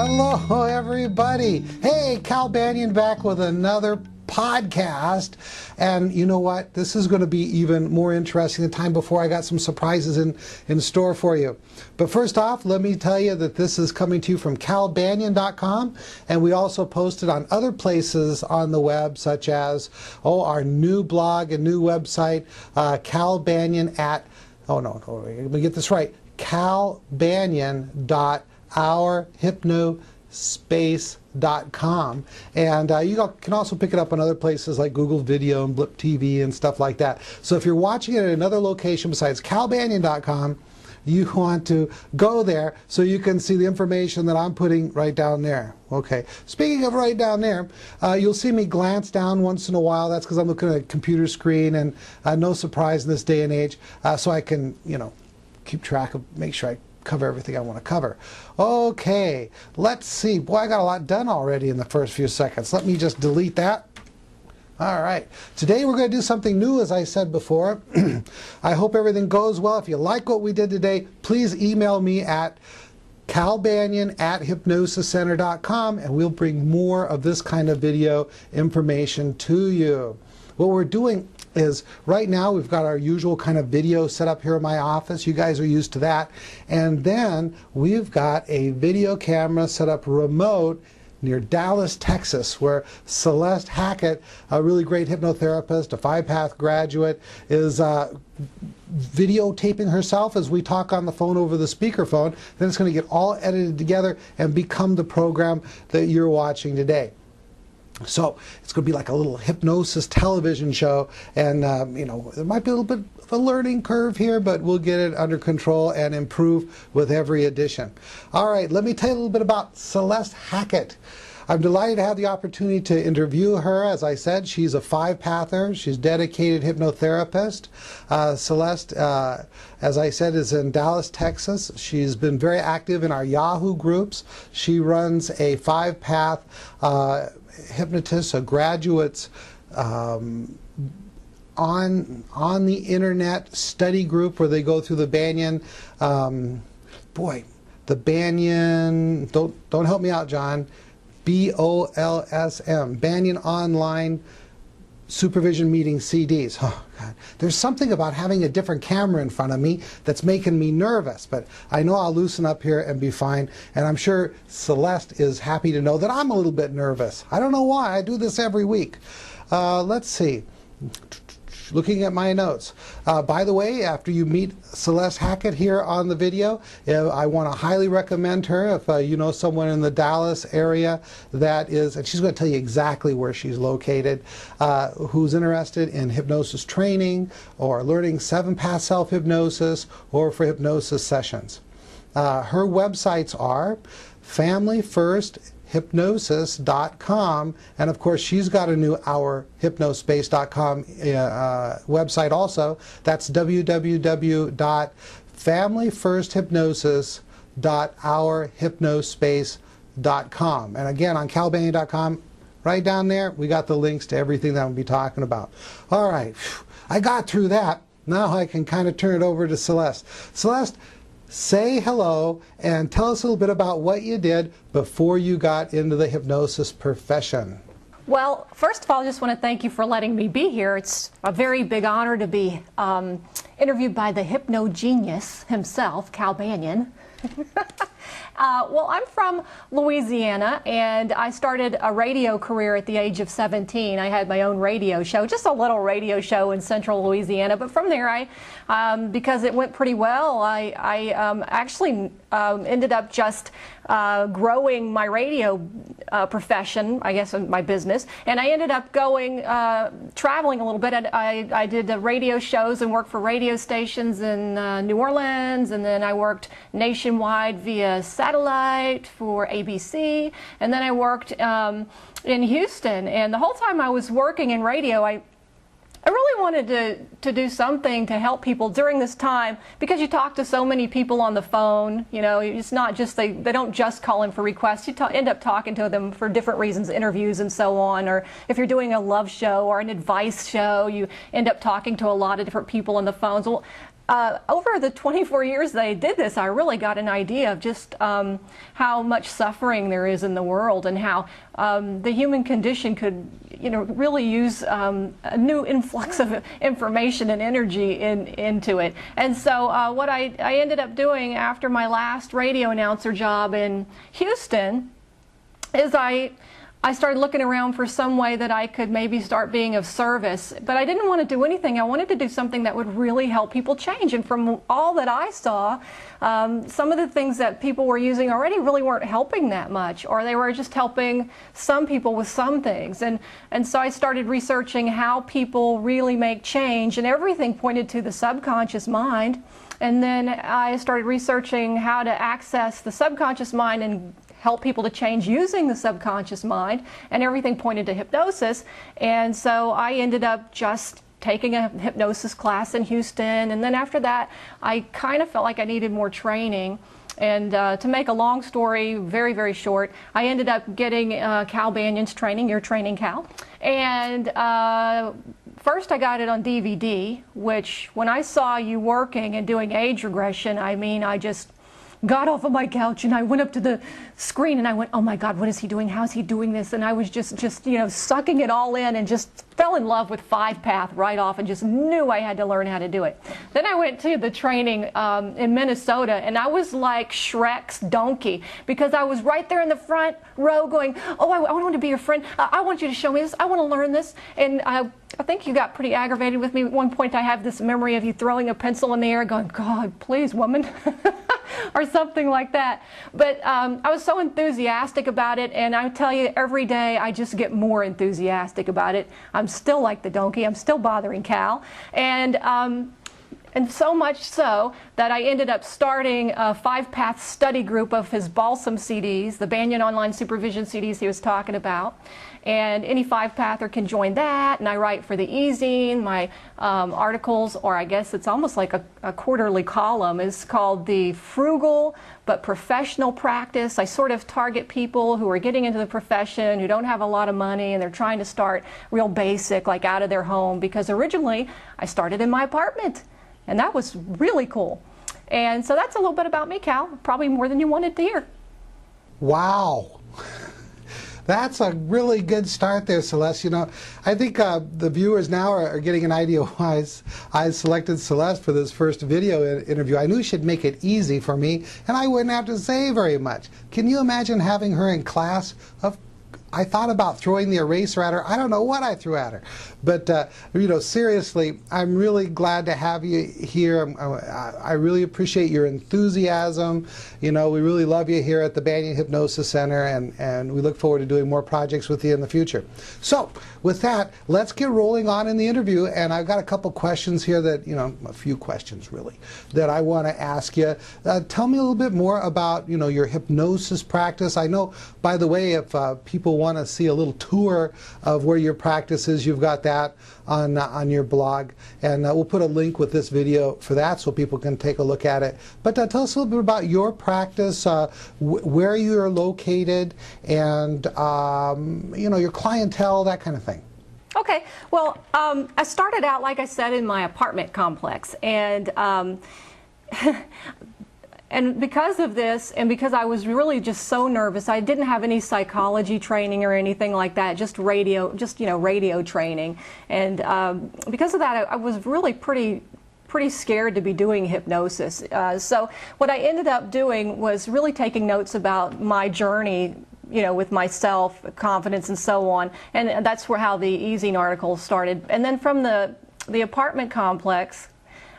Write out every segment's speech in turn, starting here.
Hello, everybody. Hey, Cal Banyan back with another podcast. And you know what? This is going to be even more interesting. The time before, I got some surprises in store for you. But first off, let me tell you that this is coming to you from calbanyan.com. And we also post it on other places on the web, such as, our new blog and new website, calbanyan at, let me get this right, calbanyan.ourhypnospace.com, and you can also pick it up on other places like Google Video and Blip TV and stuff like that. So if you're watching it at another location besides calbanyan.com, you want to go there so you can see the information that I'm putting right down there. Okay, speaking of right down there, you'll see me glance down once in a while. That's because I'm looking at a computer screen, and no surprise in this day and age, so I can, keep track of, make sure I cover everything I want to cover. Okay, let's see. Boy, I got a lot done already in the first few seconds. Let me just delete that. All right, today we're going to do something new, as I said before. I hope everything goes well. If you like what we did today, please email me at calbanyan@hypnosiscenter.com, and we'll bring more of this kind of video information to you. What we're doing is right now we've got our usual kind of video set up here in my office. You guys are used to that. And then we've got a video camera set up remote near Dallas, Texas, where Celeste Hackett, a really great hypnotherapist, a 5-path graduate, is videotaping herself as we talk on the phone over the speakerphone. Then it's going to get all edited together and become the program that you're watching today. So it's going to be like a little hypnosis television show, and there might be a little bit of a learning curve here, but we'll get it under control and improve with every edition. All right, let me tell you a little bit about Celeste Hackett. I'm delighted to have the opportunity to interview her. As I said, she's a 5-pather. She's a dedicated hypnotherapist. Celeste, as I said, is in Dallas, Texas. She's been very active in our Yahoo groups. She runs a 5-path hypnotists, graduates on the internet study group where they go through the Banyan, the Banyan, don't help me out, John, BOLSM, Banyan Online Supervision Meeting CDs. Oh, God. There's something about having a different camera in front of me that's making me nervous, but I know I'll loosen up here and be fine, and I'm sure Celeste is happy to know that I'm a little bit nervous. I don't know why. I do this every week. Let's see. Looking at my notes. By the way, after you meet Celeste Hackett here on the video, I want to highly recommend her if you know someone in the Dallas area that is, and she's going to tell you exactly where she's located, who's interested in hypnosis training or learning 7-path self-hypnosis or for hypnosis sessions. Her websites are familyfirsthypnosis.com, and of course she's got a new ourhypnospace.com website also. That's www.familyfirsthypnosis.ourhypnospace.com. And again, on calbanyan.com, right down there, we got the links to everything that we'll be talking about. All right, I got through that. Now I can kind of turn it over to Celeste. Celeste, say hello and tell us a little bit about what you did before you got into the hypnosis profession. Well, first of all, I just want to thank you for letting me be here. It's a very big honor to be interviewed by the hypno genius himself, Cal Banyan. Well, I'm from Louisiana, and I started a radio career at the age of 17. I had my own radio show, just a little radio show in central Louisiana. But from there, because it went pretty well, I actually ended up just growing my radio profession, I guess, my business. And I ended up going, traveling a little bit. I did radio shows and worked for radio stations in New Orleans, and then I worked nationwide via satellite for ABC, and then I worked in Houston. And the whole time I was working in radio, I really wanted to do something to help people during this time, because you talk to so many people on the phone. It's not just they don't just call in for requests. You end up talking to them for different reasons, interviews and so on. Or if you're doing a love show or an advice show, you end up talking to a lot of different people on the phones. Well, over the 24 years that I did this, I really got an idea of just how much suffering there is in the world, and how the human condition could, really use a new influx of information and energy into it. And so what I ended up doing after my last radio announcer job in Houston is I started looking around for some way that I could maybe start being of service, but I didn't want to do anything. I wanted to do something that would really help people change. And from all that I saw, some of the things that people were using already really weren't helping that much, or they were just helping some people with some things. And so I started researching how people really make change, and everything pointed to the subconscious mind. And then I started researching how to access the subconscious mind and help people to change using the subconscious mind, and everything pointed to hypnosis. And so I ended up just taking a hypnosis class in Houston, and then after that I kind of felt like I needed more training. And to make a long story very, very short, I ended up getting Cal Banyan's training, your training, Cal. And first I got it on DVD, which when I saw you working and doing age regression, I just got off of my couch and I went up to the screen and I went, oh my God, what is he doing? How's he doing this? And I was just sucking it all in, and just fell in love with 5-path right off, and just knew I had to learn how to do it. Then I went to the training in Minnesota, and I was like Shrek's donkey, because I was right there in the front row going, oh, I want to be your friend. I want you to show me this. I want to learn this. And I think you got pretty aggravated with me. At one point I have this memory of you throwing a pencil in the air going, God, please, woman. Or something like that. But I was so enthusiastic about it, and I tell you, every day I just get more enthusiastic about it. I'm still like the donkey. I'm still bothering Cal. And so much so that I ended up starting a 5-path study group of his balsam CDs, the Banyan Online Supervision CDs he was talking about. And any 5-pather can join that, and I write for the e-zine. My articles, or I guess it's almost like a quarterly column, is called The Frugal but Professional Practice. I sort of target people who are getting into the profession, who don't have a lot of money, and they're trying to start real basic, like out of their home, because originally I started in my apartment, and that was really cool. And so that's a little bit about me, Cal, probably more than you wanted to hear. Wow. That's a really good start there, Celeste. I think the viewers now are getting an idea why I selected Celeste for this first video interview. I knew she'd make it easy for me, and I wouldn't have to say very much. Can you imagine having her in class? I thought about throwing the eraser at her. I don't know what I threw at her. But, seriously, I'm really glad to have you here. I really appreciate your enthusiasm. We really love you here at the Banyan Hypnosis Center, and we look forward to doing more projects with you in the future. So, with that, let's get rolling on in the interview. And I've got a couple questions here that, a few questions really, that I want to ask you. Tell me a little bit more about, your hypnosis practice. I know, by the way, if people want to see a little tour of where your practice is, you've got that on your blog, and we'll put a link with this video for that so people can take a look at it. But tell us a little bit about your practice, where you are located, and your clientele, that kind of thing. Okay, well, I started out, like I said, in my apartment complex, and and because of this, and because I was really just so nervous, I didn't have any psychology training or anything like that, just radio training. And because of that, I was really pretty scared to be doing hypnosis. So what I ended up doing was really taking notes about my journey, with myself, confidence, and so on. And that's how the e-zine article started. And then from the apartment complex,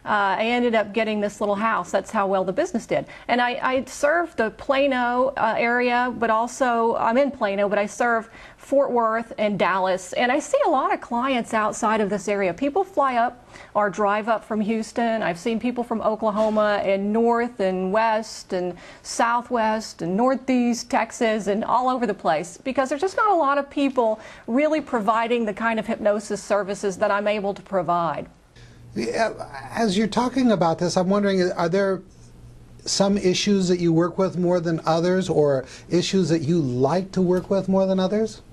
I ended up getting this little house. That's how well the business did. And I served the Plano area, but also, I'm in Plano, but I serve Fort Worth and Dallas. And I see a lot of clients outside of this area. People fly up or drive up from Houston. I've seen people from Oklahoma and north and west and southwest and northeast Texas and all over the place, because there's just not a lot of people really providing the kind of hypnosis services that I'm able to provide. As you're talking about this, I'm wondering, are there some issues that you work with more than others, or issues that you like to work with more than others?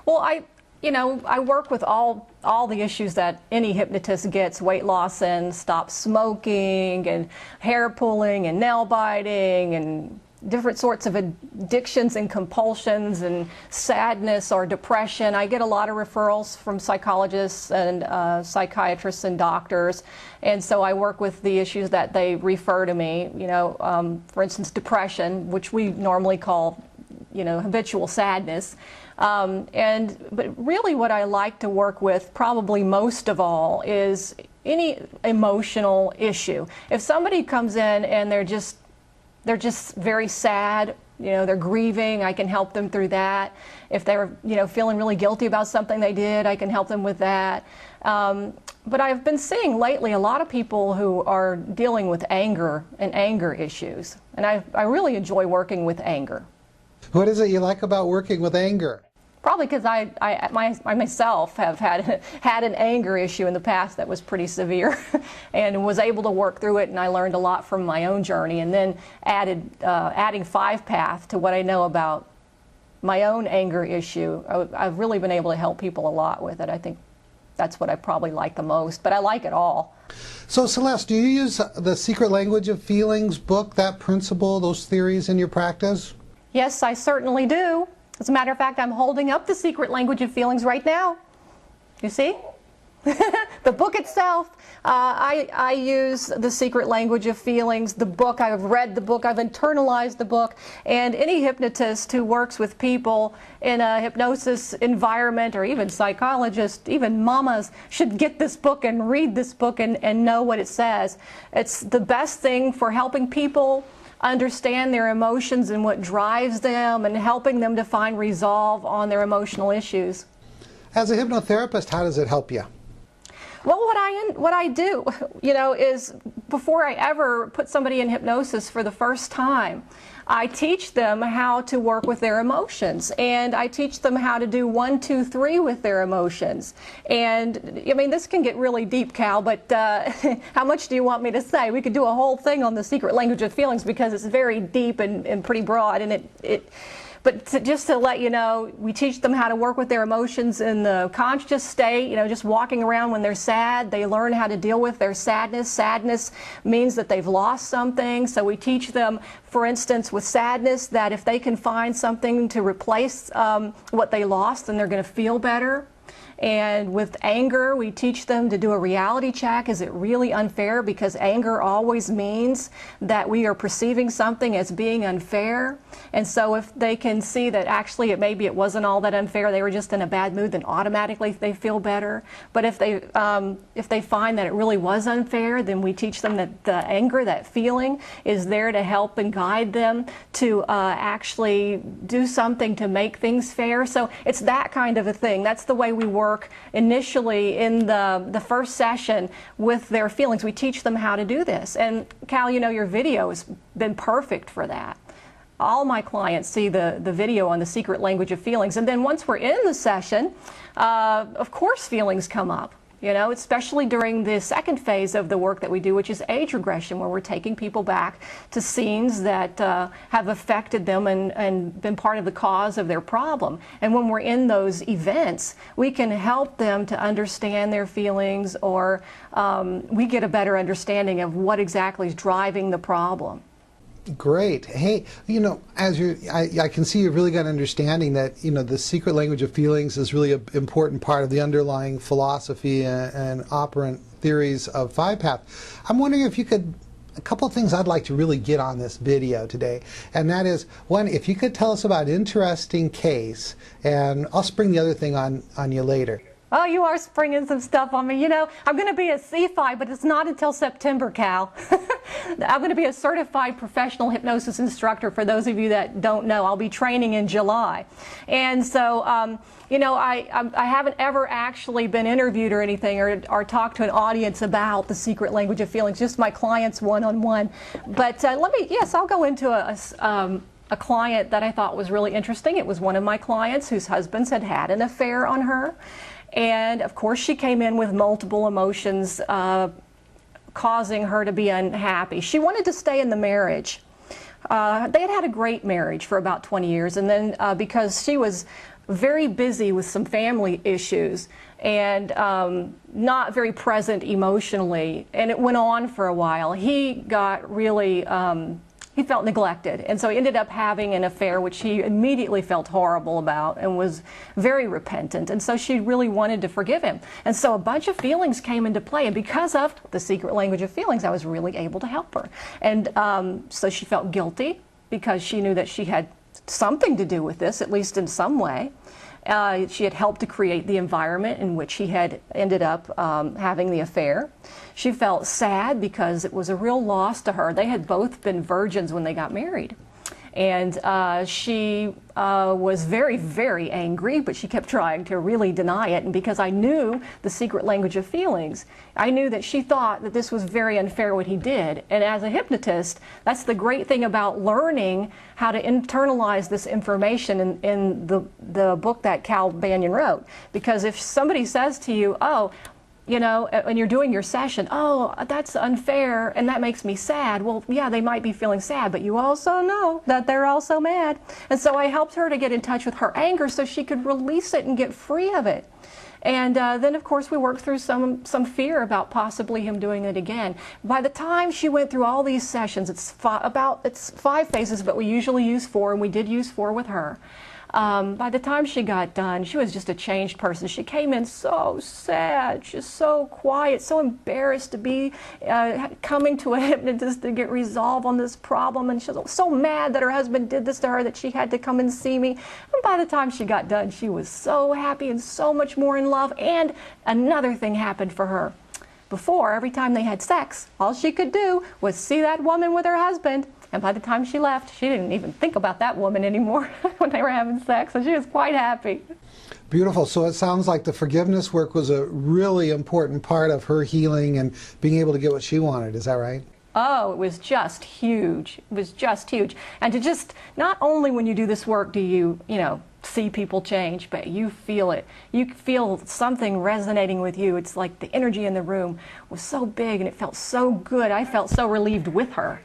Well, you know, I work with all the issues that any hypnotist gets: weight loss and stop smoking and hair pulling and nail biting and different sorts of addictions and compulsions and sadness or depression. I get a lot of referrals from psychologists and psychiatrists and doctors, and so I work with the issues that they refer to me. You know, for instance, depression, which we normally call, you know, habitual sadness. But really what I like to work with probably most of all is any emotional issue. If somebody comes in and they're just very sad, you know, they're grieving, I can help them through that. If they're, you know, feeling really guilty about something they did, I can help them with that. But I've been seeing lately a lot of people who are dealing with anger and anger issues. And I really enjoy working with anger. What is it you like about working with anger? Probably because I myself have had an anger issue in the past that was pretty severe, and was able to work through it, and I learned a lot from my own journey, and then adding 5-Path to what I know about my own anger issue. I've really been able to help people a lot with it. I think that's what I probably like the most, but I like it all. So Celeste, do you use the Secret Language of Feelings book, that principle, those theories in your practice? Yes, I certainly do. As a matter of fact, I'm holding up the Secret Language of Feelings right now. You see? The book itself, I use the Secret Language of Feelings, the book. I've read the book, I've internalized the book, and any hypnotist who works with people in a hypnosis environment, or even psychologists, even mamas, should get this book and read this book and know what it says. It's the best thing for helping people understand their emotions and what drives them, and helping them to find resolve on their emotional issues. As a hypnotherapist, how does it help you? Well, what I do, you know, is before I ever put somebody in hypnosis for the first time, I teach them how to work with their emotions, and I teach them how to do 1, 2, 3 with their emotions. And I mean, this can get really deep, Cal, but how much do you want me to say? We could do a whole thing on the Secret Language of Feelings, because it's very deep and pretty broad, and just to let you know, we teach them how to work with their emotions in the conscious state, you know, just walking around when they're sad. They learn how to deal with their sadness. Sadness means that they've lost something, so we teach them, for instance, with sadness, that if they can find something to replace what they lost, then they're going to feel better. And with anger, we teach them to do a reality check. Is it really unfair? Because anger always means that we are perceiving something as being unfair. And so if they can see that actually maybe it wasn't all that unfair, they were just in a bad mood, then automatically they feel better. But if they find that it really was unfair, then we teach them that the anger, that feeling, is there to help and guide them to actually do something to make things fair. So it's that kind of a thing. That's the way we work initially in the first session with their feelings. We teach them how to do this. And Cal, you know, your video has been perfect for that. All my clients see the video on the Secret Language of Feelings. And then once we're in the session, of course feelings come up. You know, especially during the second phase of the work that we do, which is age regression, where we're taking people back to scenes that have affected them and been part of the cause of their problem. And when we're in those events, we can help them to understand their feelings, or we get a better understanding of what exactly is driving the problem. Great. Hey, you know, I can see you've really got an understanding that, you know, the Secret Language of Feelings is really an important part of the underlying philosophy and operant theories of 5-Path. I'm wondering if you could, a couple of things I'd like to really get on this video today, and that is, one, if you could tell us about an interesting case, and I'll spring the other thing on you later. Oh, you are springing some stuff on me. You know, I'm going to be a CFI, but it's not until September, Cal. I'm going to be a certified professional hypnosis instructor. For those of you that don't know, I'll be training in July. And so, you know, I haven't ever actually been interviewed or anything, or talked to an audience about the Secret Language of Feelings, just my clients one-on-one. But yes, I'll go into a client that I thought was really interesting. It was one of my clients whose husbands had had an affair on her. And of course she came in with multiple emotions causing her to be unhappy. She wanted to stay in the marriage. They had had a great marriage for about 20 years, and then because she was very busy with some family issues and not very present emotionally, and it went on for a while. He got really, he felt neglected, and so he ended up having an affair which he immediately felt horrible about and was very repentant, and so she really wanted to forgive him. And so a bunch of feelings came into play, and because of the secret language of feelings, I was really able to help her. And so she felt guilty because she knew that she had something to do with this, at least in some way. She had helped to create the environment in which he had ended up having the affair. She felt sad because it was a real loss to her. They had both been virgins when they got married. And she was very, very angry, but she kept trying to really deny it. And because I knew the secret language of feelings, I knew that she thought that this was very unfair what he did. And as a hypnotist, that's the great thing about learning how to internalize this information in the book that Cal Banyan wrote. Because if somebody says to you, oh, you know, and you're doing your session, oh, that's unfair and that makes me sad. Well, yeah, they might be feeling sad, but you also know that they're also mad. And so I helped her to get in touch with her anger so she could release it and get free of it. And then, of course, we worked through some fear about possibly him doing it again. By the time she went through all these sessions, it's 5 phases, but we usually use 4, and we did use 4 with her. By the time she got done, she was just a changed person. She came in so sad, just so quiet, so embarrassed to be coming to a hypnotist to get resolve on this problem. And she was so mad that her husband did this to her that she had to come and see me. And by the time she got done, she was so happy and so much more in love. And another thing happened for her. Before, every time they had sex, all she could do was see that woman with her husband. And by the time she left, she didn't even think about that woman anymore when they were having sex. So she was quite happy. Beautiful. So it sounds like the forgiveness work was a really important part of her healing and being able to get what she wanted. Is that right? Oh, it was just huge. It was just huge. And to just, not only when you do this work do you, see people change, but you feel it. You feel something resonating with you. It's like the energy in the room was so big and it felt so good. I felt so relieved with her.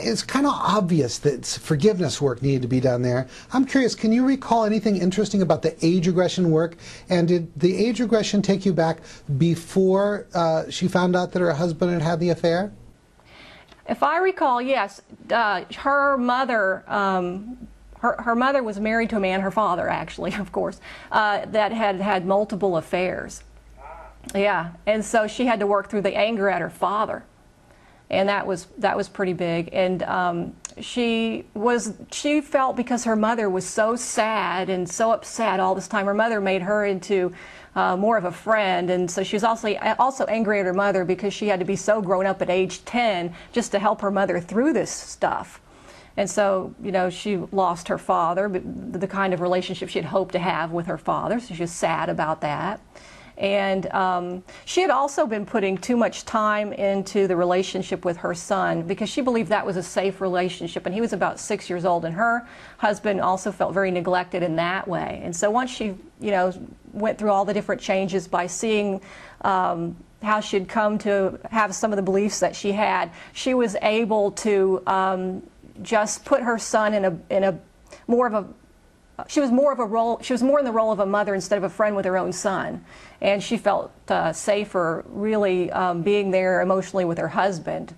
It's kind of obvious that forgiveness work needed to be done there. I'm curious, can you recall anything interesting about the age regression work? And did the age regression take you back before she found out that her husband had had the affair? If I recall, yes. Her mother, her mother was married to a man, her father actually, of course, that had had multiple affairs. Yeah, and so she had to work through the anger at her father. And that was pretty big. And she felt because her mother was so sad and so upset all this time, her mother made her into more of a friend. And so she was also angry at her mother because she had to be so grown up at age 10 just to help her mother through this stuff. And so, she lost her father, the kind of relationship she had hoped to have with her father. So she was sad about that. And she had also been putting too much time into the relationship with her son because she believed that was a safe relationship. And he was about 6 years old, and her husband also felt very neglected in that way. And so once she, went through all the different changes by seeing how she'd come to have some of the beliefs that she had, she was able to just put her son in a more of a she was more in the role of a mother instead of a friend with her own son. And she felt safer really being there emotionally with her husband.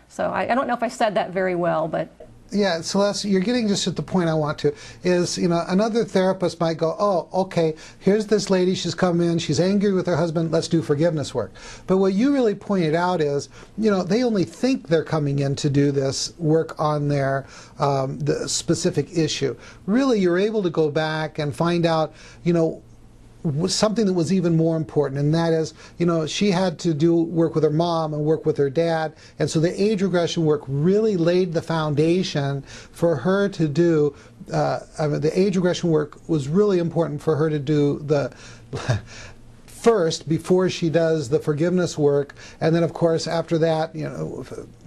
So I don't know if I said that very well, but... Yeah, Celeste, you're getting just at the point I want to, is, another therapist might go, oh, okay, here's this lady, she's come in, she's angry with her husband, let's do forgiveness work. But what you really pointed out is, they only think they're coming in to do this work on their the specific issue. Really, you're able to go back and find out, something that was even more important, and that is, she had to do work with her mom and work with her dad, and so the age regression work really laid the foundation for her to do, the age regression work was really important for her to do the first before she does the forgiveness work, and then of course after that,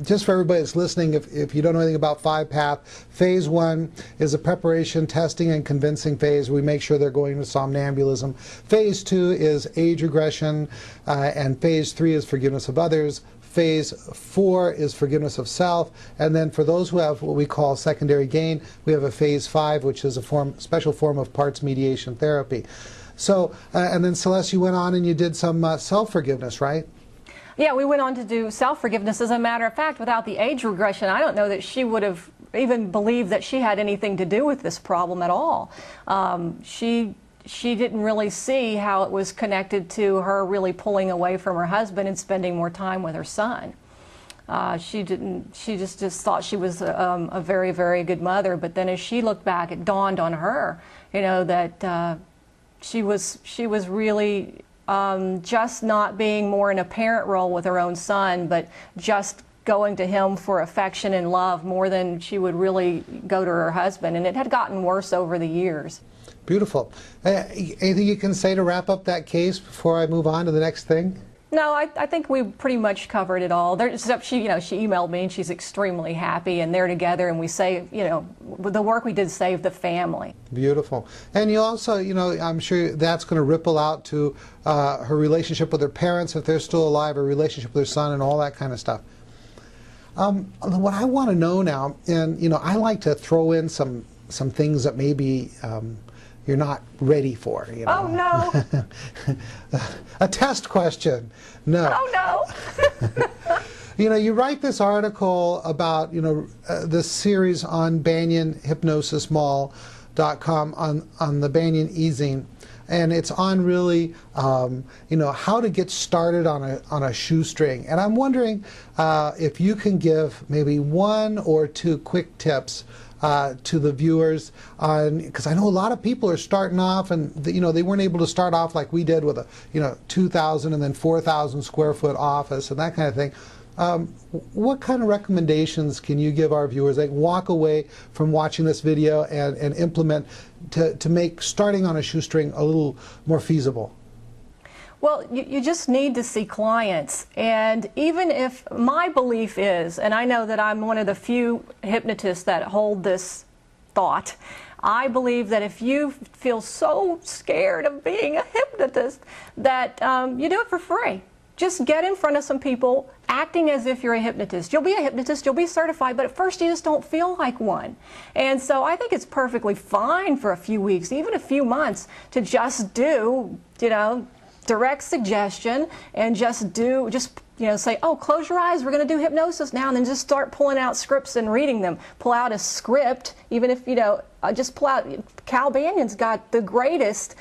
just for everybody that's listening, if you don't know anything about 5-path, phase 1 is a preparation, testing, and convincing phase. We make sure they're going to somnambulism. Phase 2 is age regression, and phase 3 is forgiveness of others. Phase 4 is forgiveness of self. And then for those who have what we call secondary gain, we have a Phase 5, which is a special form of parts mediation therapy. So, and then Celeste, you went on and you did some self-forgiveness, right? Yeah, we went on to do self-forgiveness. As a matter of fact, without the age regression, I don't know that she would have even believed that she had anything to do with this problem at all. She didn't really see how it was connected to her really pulling away from her husband and spending more time with her son. She just thought she was a very, very good mother. But then as she looked back, it dawned on her, you know, that she was really just not being more in a parent role with her own son, but just going to him for affection and love more than she would really go to her husband. And it had gotten worse over the years. Beautiful. Anything you can say to wrap up that case before I move on to the next thing? No, I think we pretty much covered it all. Except she emailed me and she's extremely happy, and they're together, and we say, the work we did saved the family. Beautiful. And you also, I'm sure that's going to ripple out to her relationship with her parents if they're still alive, her relationship with her son, and all that kind of stuff. What I want to know now, and I like to throw in some things that maybe you're not ready for. Oh no! A test question. No. Oh no! You write this article about this series on Banyan hypnosismall.com on the Banyan e-zine, and it's on really how to get started on a shoestring. And I'm wondering if you can give maybe 1 or 2 quick tips to the viewers, because I know a lot of people are starting off, and they weren't able to start off like we did with a 2,000 and then 4,000 square foot office and that kind of thing. What kind of recommendations can you give our viewers? They can walk away from watching this video and implement to make starting on a shoestring a little more feasible. Well, you just need to see clients. And even if my belief is, and I know that I'm one of the few hypnotists that hold this thought, I believe that if you feel so scared of being a hypnotist that you do it for free. Just get in front of some people acting as if you're a hypnotist. You'll be a hypnotist, you'll be certified, but at first you just don't feel like one. And so I think it's perfectly fine for a few weeks, even a few months, to just do, direct suggestion and just say, oh, close your eyes, we're going to do hypnosis now, and then just start pulling out scripts and reading them. Pull out a script, even if, just pull out, Cal Banyan's got the greatest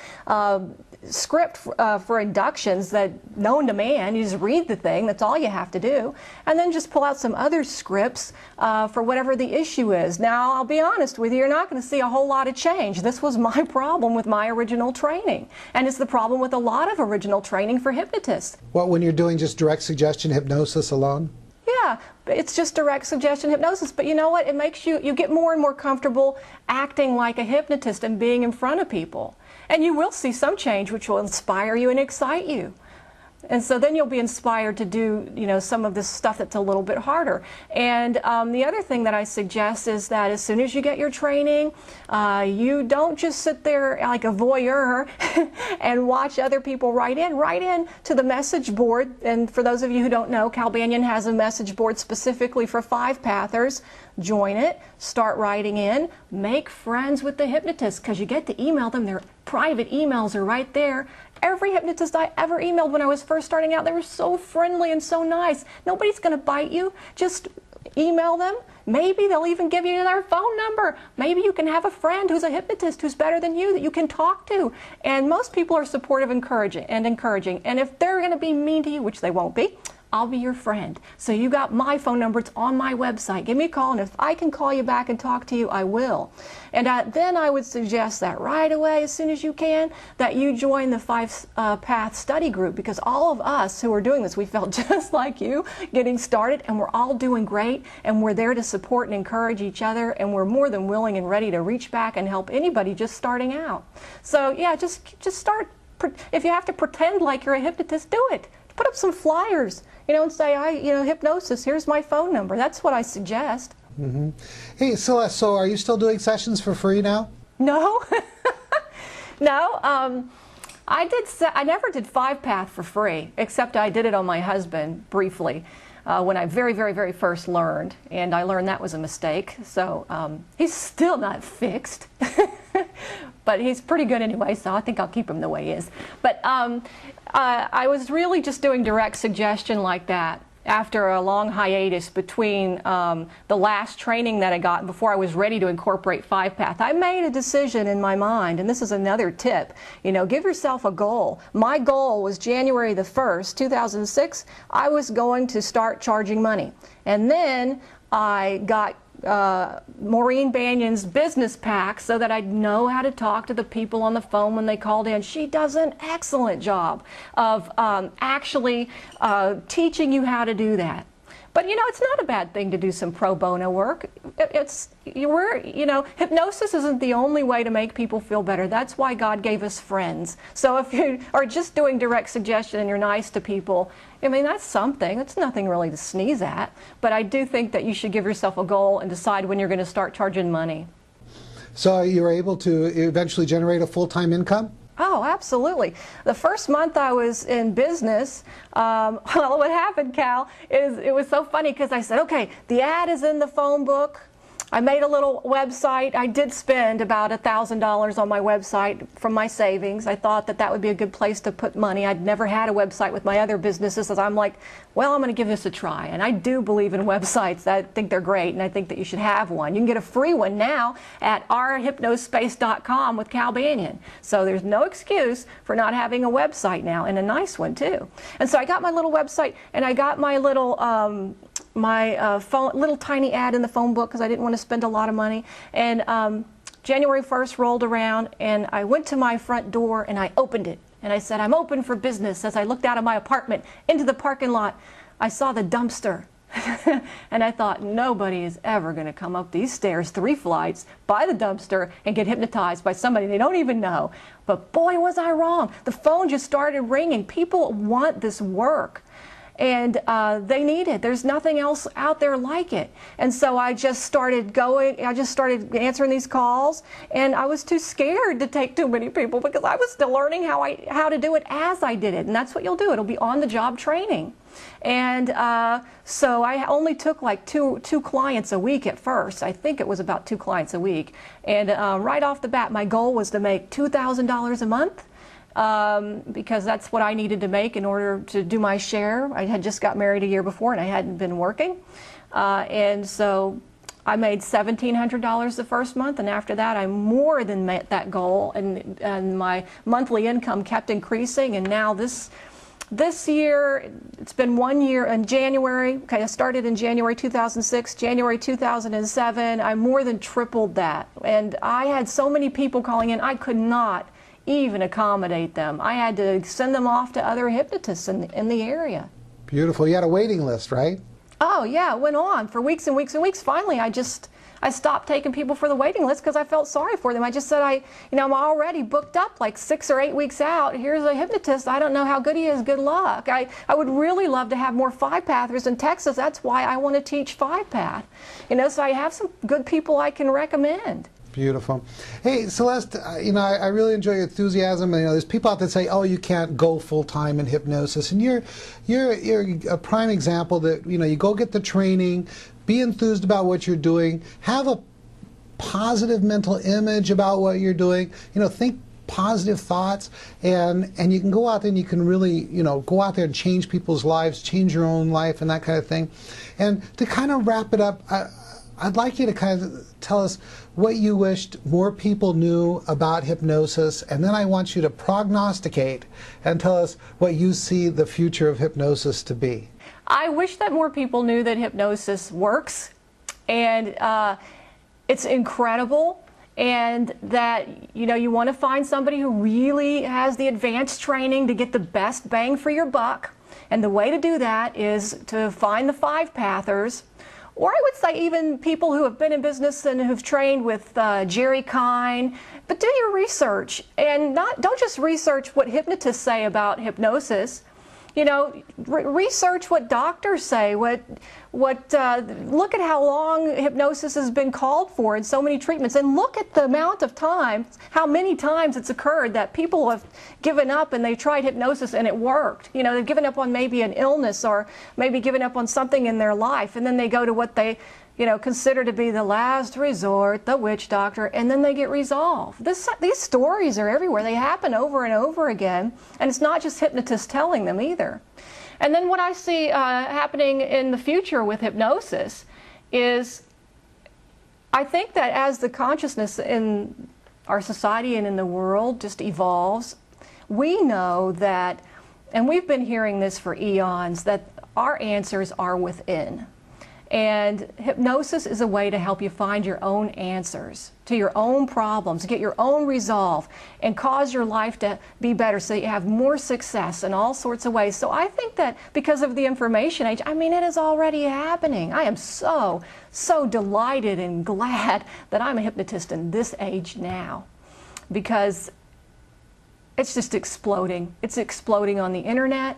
script for inductions that known to man. You just read the thing, that's all you have to do, and then just pull out some other scripts for whatever the issue is. Now, I'll be honest with you, you're not going to see a whole lot of change. This was my problem with my original training, and it's the problem with a lot of original training for hypnotists. What, when you're doing just direct suggestion hypnosis alone? Yeah, it's just direct suggestion hypnosis, but you know what? It makes you get more and more comfortable acting like a hypnotist and being in front of people. And you will see some change which will inspire you and excite you. And so then you'll be inspired to do, some of this stuff that's a little bit harder. And the other thing that I suggest is that as soon as you get your training, you don't just sit there like a voyeur and watch other people write in to the message board. And for those of you who don't know, Cal Banyan has a message board specifically for 5-pathers. Join it, start writing in, make friends with the hypnotists, because you get to email them. Their private emails are right there. Every hypnotist I ever emailed when I was first starting out, they were so friendly and so nice. Nobody's going to bite you. Just email them. Maybe they'll even give you their phone number. Maybe you can have a friend who's a hypnotist who's better than you that you can talk to. And most people are supportive, encouraging. And if they're going to be mean to you, which they won't be, I'll be your friend. So you got my phone number. It's on my website. Give me a call, and if I can call you back and talk to you, I will. And then I would suggest that right away, as soon as you can, that you join the 5-Path study group, because all of us who are doing this, we felt just like you getting started, and we're all doing great, and we're there to support and encourage each other, and we're more than willing and ready to reach back and help anybody just starting out. So yeah, just start. If you have to pretend like you're a hypnotist, do it. Put up some flyers, and say, hypnosis, here's my phone number. That's what I suggest. Mm-hmm. Hey, Celeste, so are you still doing sessions for free now? No. No. I never did 5-Path for free, except I did it on my husband briefly. when I very first learned, and I learned that was a mistake. So he's still not fixed, but he's pretty good anyway, so I think I'll keep him the way he is. But I was really just doing direct suggestion like that after a long hiatus between the last training that I got before I was ready to incorporate 5-Path. I made a decision in my mind, and this is another tip, you know, give yourself a goal. My goal was January the 1st, 2006, I was going to start charging money. And then I got Maureen Banyan's business pack so that I'd know how to talk to the people on the phone when they called in. She does an excellent job of actually teaching you how to do that. But you know, it's not a bad thing to do some pro bono work. You know, hypnosis isn't the only way to make people feel better. That's why God gave us friends. So if you are just doing direct suggestion and you're nice to people, I mean, that's something. It's nothing really to sneeze at. But I do think that you should give yourself a goal and decide when you're going to start charging money. So you were able to eventually generate a full-time income? Oh, absolutely. The first month I was in business, well, what happened, Cal, is it was so funny because I said, okay, the ad is in the phone book. I made a little website. I did spend about $1,000 on my website from my savings. I thought that that would be a good place to put money. I'd never had a website with my other businesses, so I'm like, well, I'm going to give this a try. And I do believe in websites. I think they're great, and I think that you should have one. You can get a free one now at ourhypnospace.com with Cal Banyan. So there's no excuse for not having a website now, and a nice one too. And so I got my little website, and I got my little little tiny ad in the phone book because I didn't want to spend a lot of money. And January 1st rolled around, and I went to my front door and I opened it. And I said, I'm open for business. As I looked out of my apartment into the parking lot, I saw the dumpster. And I thought, nobody is ever going to come up these stairs 3 flights by the dumpster and get hypnotized by somebody they don't even know. But boy, was I wrong. The phone just started ringing. People want this work. And they need it. There's nothing else out there like it. And so I just started answering these calls, and I was too scared to take too many people because I was still learning how to do it as I did it. And that's what you'll do. It'll be on-the-job training. And so I only took like two clients a week at first. I think it was about 2 clients a week. And right off the bat, my goal was to make $2,000 a month. Because that's what I needed to make in order to do my share. I had just got married a year before and I hadn't been working. And so I made $1,700 the first month, and after that I more than met that goal, and my monthly income kept increasing. And now this year, it's been 1 year in January. Okay, I started in January 2006, January 2007, I more than tripled that. And I had so many people calling in, I could not even accommodate them. I had to send them off to other hypnotists in the area. Beautiful. You had a waiting list, right? Oh yeah, it went on for weeks and weeks and weeks. Finally, I stopped taking people for the waiting list because I felt sorry for them. I just said, I'm already booked up like 6 or 8 weeks out. Here's a hypnotist. I don't know how good he is. Good luck. I would really love to have more 5-pathers in Texas. That's why I want to teach 5-path. So I have some good people I can recommend. Beautiful. Hey, Celeste, I really enjoy your enthusiasm. And, there's people out there that say, oh, you can't go full-time in hypnosis. And you're a prime example that, you go get the training, be enthused about what you're doing, have a positive mental image about what you're doing, think positive thoughts, and you can go out there and you can really, go out there and change people's lives, change your own life and that kind of thing. And to kind of wrap it up, I'd like you to kind of tell us what you wished more people knew about hypnosis, and then I want you to prognosticate and tell us what you see the future of hypnosis to be. I wish that more people knew that hypnosis works, and it's incredible, and that you want to find somebody who really has the advanced training to get the best bang for your buck. And the way to do that is to find the 5-pathers, or I would say even people who have been in business and who've trained with Jerry Kine. But do your research, and don't just research what hypnotists say about hypnosis. You know, research what doctors say. Look at how long hypnosis has been called for in so many treatments, and look at the amount of time, how many times it's occurred that people have given up and they tried hypnosis and it worked. You know, they've given up on maybe an illness or maybe given up on something in their life, and then they go to what they, you know, consider to be the last resort, the witch doctor, and then they get resolved. These stories are everywhere. They happen over and over again, and it's not just hypnotists telling them either. And then what I see happening in the future with hypnosis is, I think that as the consciousness in our society and in the world just evolves, we know that, and we've been hearing this for eons, that our answers are within. And hypnosis is a way to help you find your own answers to your own problems, get your own resolve, and cause your life to be better so that you have more success in all sorts of ways. So I think that because of the information age, I mean, it is already happening. I am so delighted and glad that I'm a hypnotist in this age now, because it's just exploding. It's exploding on the internet.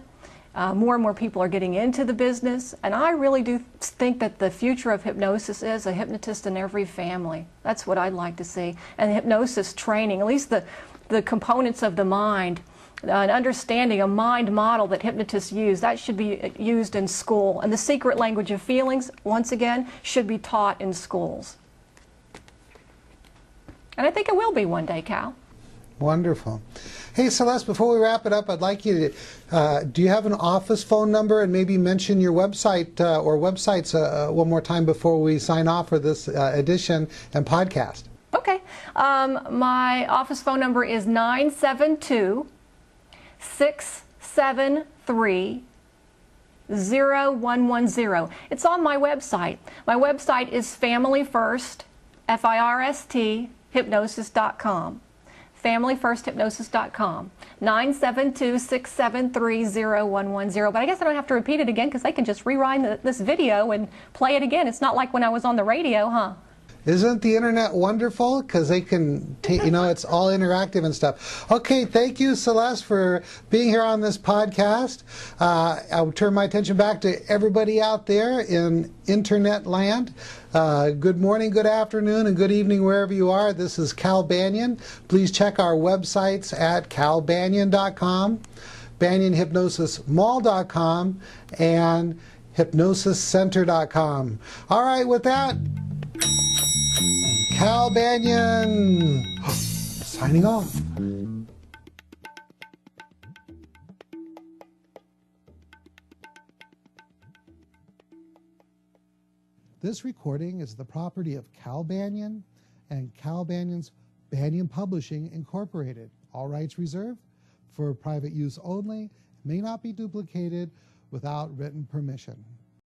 More and more people are getting into the business, and I really do think that the future of hypnosis is a hypnotist in every family. That's what I'd like to see. And hypnosis training, at least the components of the mind, an understanding, a mind model that hypnotists use, that should be used in school. And the secret language of feelings, once again, should be taught in schools. And I think it will be one day, Cal. Wonderful. Hey, Celeste, before we wrap it up, I'd like you to, do you have an office phone number, and maybe mention your website or websites one more time before we sign off for this edition and podcast? Okay. My office phone number is 972-673-0110. It's on my website. My website is FamilyFirst, F-I-R-S-T, hypnosis.com. FamilyFirstHypnosis.com, 972-673-0110. But I guess I don't have to repeat it again, because they can just rewind this video and play it again. It's not like when I was on the radio, huh? Isn't the internet wonderful? Because they can, you know, it's all interactive and stuff. Okay, thank you, Celeste, for being here on this podcast. I'll turn my attention back to everybody out there in internet land. Good morning, good afternoon, and good evening wherever you are. This is Cal Banyan. Please check our websites at calbanyan.com, banyanhypnosismall.com, and hypnosiscenter.com. All right, with that, Cal Banyan signing off. This recording is the property of Cal Banyan and Cal Banyan's Banyan Publishing Incorporated. All rights reserved for private use only. May not be duplicated without written permission.